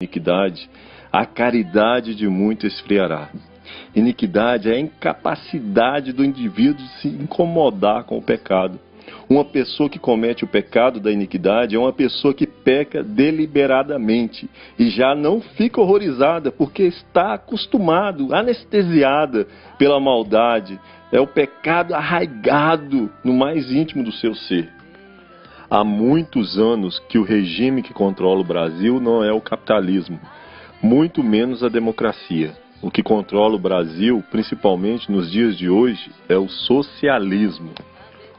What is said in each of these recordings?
iniquidade, a caridade de muito esfriará. Iniquidade é a incapacidade do indivíduo de se incomodar com o pecado. Uma pessoa que comete o pecado da iniquidade é uma pessoa que peca deliberadamente e já não fica horrorizada porque está acostumado, anestesiada pela maldade. É o pecado arraigado no mais íntimo do seu ser. Há muitos anos que o regime que controla o Brasil não é o capitalismo, muito menos a democracia. O que controla o Brasil, principalmente nos dias de hoje, é o socialismo.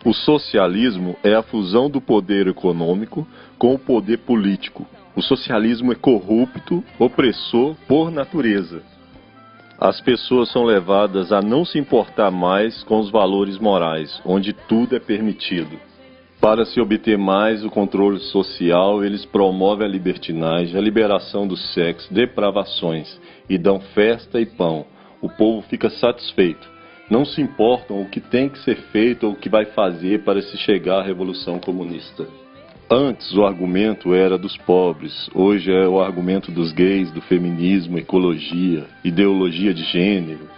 O socialismo é a fusão do poder econômico com o poder político. O socialismo é corrupto, opressor por natureza. As pessoas são levadas a não se importar mais com os valores morais, onde tudo é permitido. Para se obter mais o controle social, eles promovem a libertinagem, a liberação do sexo, depravações, e dão festa e pão. O povo fica satisfeito. Não se importam o que tem que ser feito ou o que vai fazer para se chegar à Revolução Comunista. Antes o argumento era dos pobres, hoje é o argumento dos gays, do feminismo, ecologia, ideologia de gênero.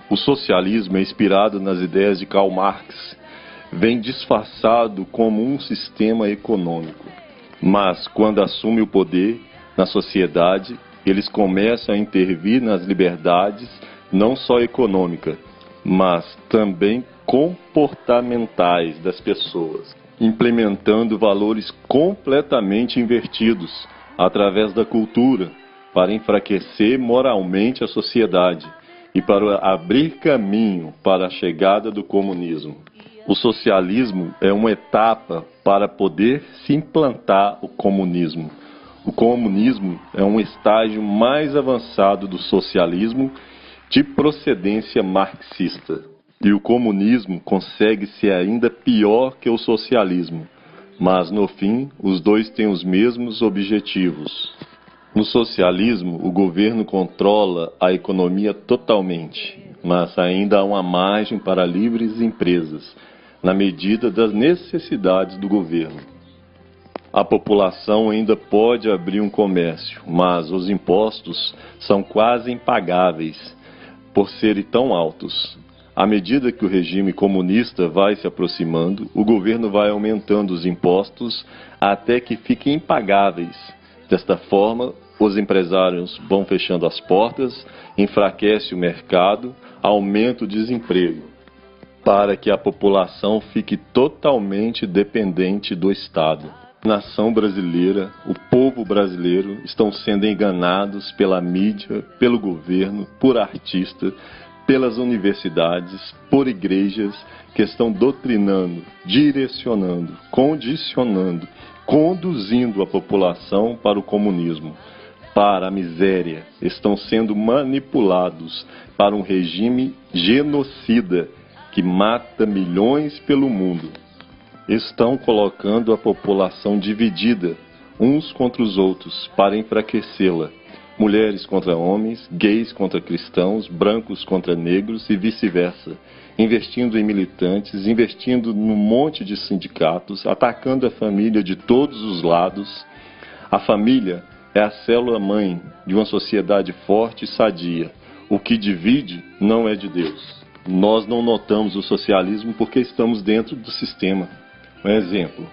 O socialismo é inspirado nas ideias de Karl Marx, vem disfarçado como um sistema econômico. Mas quando assume o poder na sociedade, eles começam a intervir nas liberdades, não só econômicas, mas também comportamentais das pessoas, implementando valores completamente invertidos através da cultura para enfraquecer moralmente a sociedade e para abrir caminho para a chegada do comunismo. O socialismo é uma etapa para poder se implantar o comunismo. O comunismo é um estágio mais avançado do socialismo de procedência marxista. E o comunismo consegue ser ainda pior que o socialismo, mas no fim os dois têm os mesmos objetivos. No socialismo, o governo controla a economia totalmente, mas ainda há uma margem para livres empresas, na medida das necessidades do governo. A população ainda pode abrir um comércio, mas os impostos são quase impagáveis por serem tão altos. À medida que o regime comunista vai se aproximando, o governo vai aumentando os impostos até que fiquem impagáveis. Desta forma, os empresários vão fechando as portas, enfraquece o mercado, aumenta o desemprego, para que a população fique totalmente dependente do Estado. A nação brasileira, o povo brasileiro estão sendo enganados pela mídia, pelo governo, por artistas, pelas universidades, por igrejas que estão doutrinando, direcionando, condicionando, conduzindo a população para o comunismo, para a miséria. Estão sendo manipulados para um regime genocida que mata milhões pelo mundo. Estão colocando a população dividida, uns contra os outros, para enfraquecê-la. Mulheres contra homens, gays contra cristãos, brancos contra negros e vice-versa. Investindo em militantes, investindo num monte de sindicatos, atacando a família de todos os lados. A família é a célula-mãe de uma sociedade forte e sadia. O que divide não é de Deus. Nós não notamos o socialismo porque estamos dentro do sistema. Um exemplo,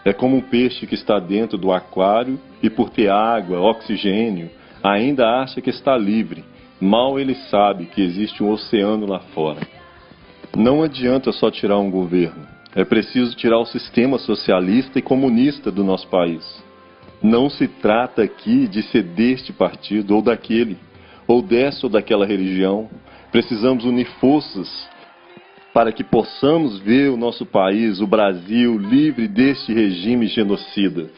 é como um peixe que está dentro do aquário e por ter água, oxigênio, ainda acha que está livre. Mal ele sabe que existe um oceano lá fora. Não adianta só tirar um governo. É preciso tirar o sistema socialista e comunista do nosso país. Não se trata aqui de ser deste partido ou daquele, ou dessa ou daquela religião. Precisamos unir forças para que possamos ver o nosso país, o Brasil, livre deste regime genocida.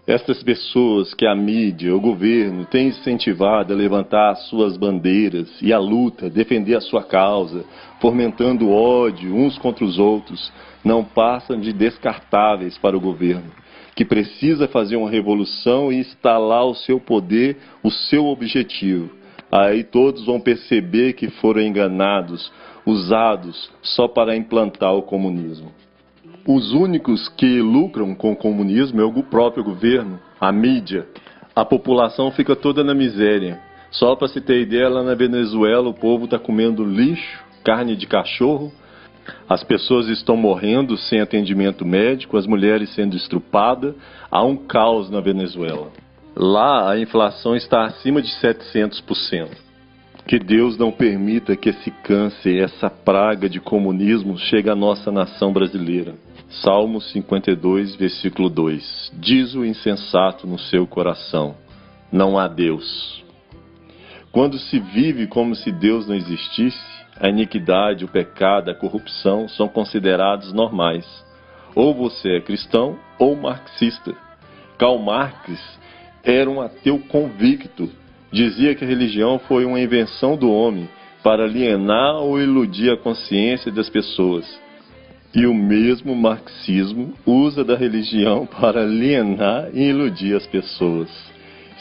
Estas pessoas que a mídia, o governo, têm incentivado a levantar as suas bandeiras e a luta, defender a sua causa, fomentando ódio uns contra os outros, não passam de descartáveis para o governo, que precisa fazer uma revolução e instalar o seu poder, o seu objetivo. Aí todos vão perceber que foram enganados, usados só para implantar o comunismo. Os únicos que lucram com o comunismo é o próprio governo, a mídia, A população fica toda na miséria. Só para se ter ideia, lá na Venezuela o povo está comendo lixo, carne de cachorro. As pessoas estão morrendo sem atendimento médico, as mulheres sendo estrupadas. Há um caos na Venezuela. Lá a inflação está acima de 700%. Que Deus não permita que esse câncer, essa praga de comunismo chegue à nossa nação brasileira. Salmo 52, versículo 2. Diz o insensato no seu coração: não há Deus. Quando se vive como se Deus não existisse, a iniquidade, o pecado, a corrupção são considerados normais. Ou você é cristão ou marxista. Karl Marx era um ateu convicto. Dizia que a religião foi uma invenção do homem para alienar ou iludir a consciência das pessoas. E o mesmo marxismo usa da religião para alienar e iludir as pessoas.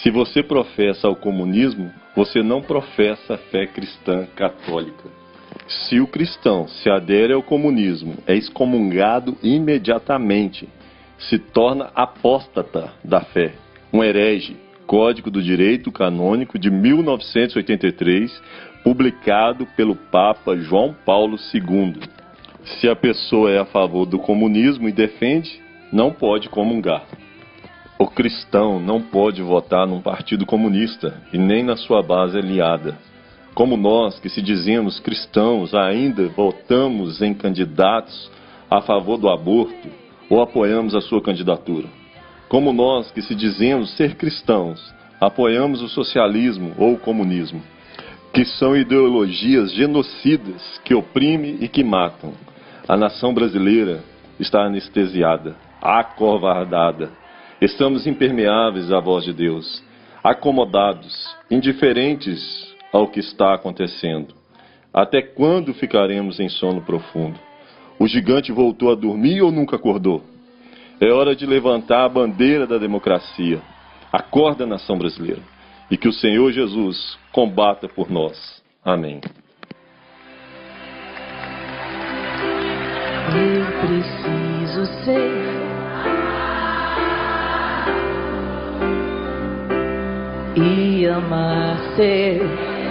Se você professa o comunismo, você não professa a fé cristã católica. Se o cristão se adere ao comunismo, é excomungado imediatamente, se torna apóstata da fé, um herege. Código do Direito Canônico de 1983, publicado pelo Papa João Paulo II. Se a pessoa é a favor do comunismo e defende, não pode comungar. O cristão não pode votar num partido comunista e nem na sua base aliada. Como nós, que se dizemos cristãos, ainda votamos em candidatos a favor do aborto ou apoiamos a sua candidatura. Como nós, que se dizemos ser cristãos, apoiamos o socialismo ou o comunismo, que são ideologias genocidas que oprimem e que matam. A nação brasileira está anestesiada, acovardada. Estamos impermeáveis à voz de Deus, acomodados, indiferentes ao que está acontecendo. Até quando ficaremos em sono profundo? O gigante voltou a dormir ou nunca acordou? É hora de levantar a bandeira da democracia. Acorda, nação brasileira, e que o Senhor Jesus combata por nós. Amém. Eu preciso ser e amar ser